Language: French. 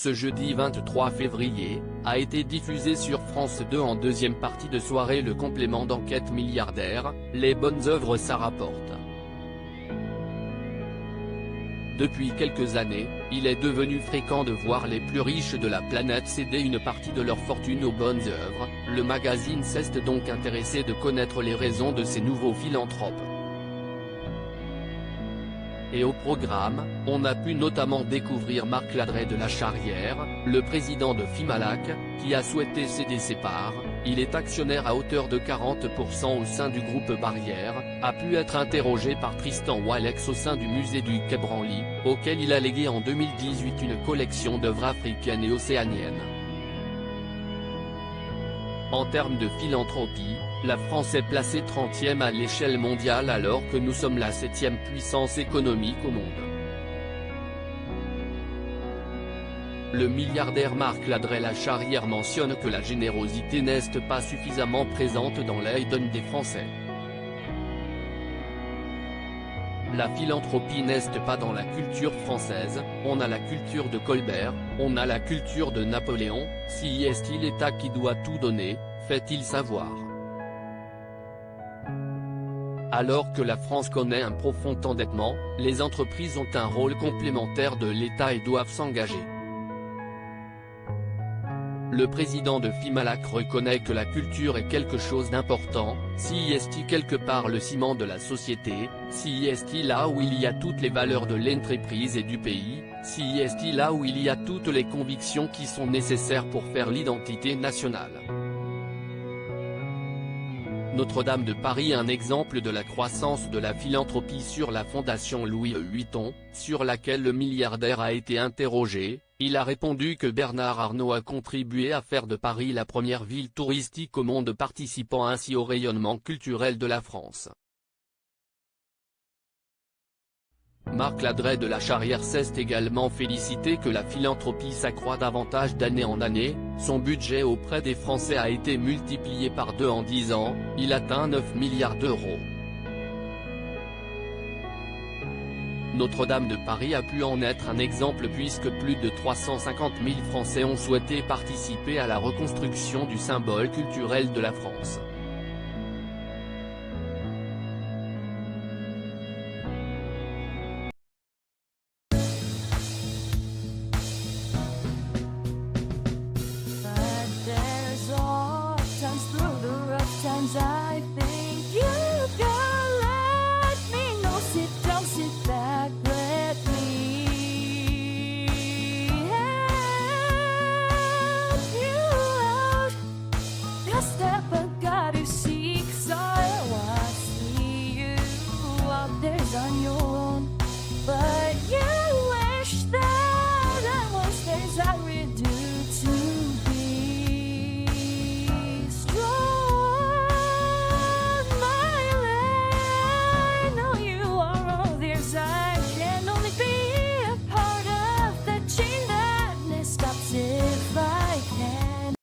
ce jeudi 23 février, a été diffusé sur France 2 en deuxième partie de soirée le complément d'enquête milliardaire, les bonnes œuvres ça rapporte. Depuis quelques années, il est devenu fréquent de voir les plus riches de la planète céder une partie de leur fortune aux bonnes œuvres. Le magazine s'est donc intéressé de connaître les raisons de ces nouveaux philanthropes. Et au programme, on a pu notamment découvrir Marc Ladreit de la Charrière, le président de Fimalac, qui a souhaité céder ses parts. Il est actionnaire à hauteur de 40% au sein du groupe Barrière, a pu être interrogé par Tristan Walex au sein du musée du Quai Branly, auquel il a légué en 2018 une collection d'œuvres africaines et océaniennes. En termes de philanthropie, la France est placée 30e à l'échelle mondiale alors que nous sommes la 7e puissance économique au monde. Le milliardaire Marc Ladreit la Charrière mentionne que la générosité n'est pas suffisamment présente dans l'aide des Français. La philanthropie n'est pas dans la culture française, on a la culture de Colbert, on a la culture de Napoléon. Si est-il l'État qui doit tout donner, fait-il savoir. Alors que la France connaît un profond endettement, les entreprises ont un rôle complémentaire de l'État et doivent s'engager. Le président de Fimalac reconnaît que la culture est quelque chose d'important. Si est quelque part le ciment de la société, si est là où il y a toutes les valeurs de l'entreprise et du pays, si est là où il y a toutes les convictions qui sont nécessaires pour faire l'identité nationale. Notre-Dame de Paris, un exemple de la croissance de la philanthropie sur la fondation Louis Vuitton, sur laquelle le milliardaire a été interrogé. Il a répondu que Bernard Arnault a contribué à faire de Paris la première ville touristique au monde, participant ainsi au rayonnement culturel de la France. Marc Ladreit de la Charrière s'est également félicité que la philanthropie s'accroît davantage d'année en année. Son budget auprès des Français a été multiplié par 2 en 10 ans, il atteint 9 milliards d'euros. Notre-Dame de Paris a pu en être un exemple puisque plus de 350 000 Français ont souhaité participer à la reconstruction du symbole culturel de la France.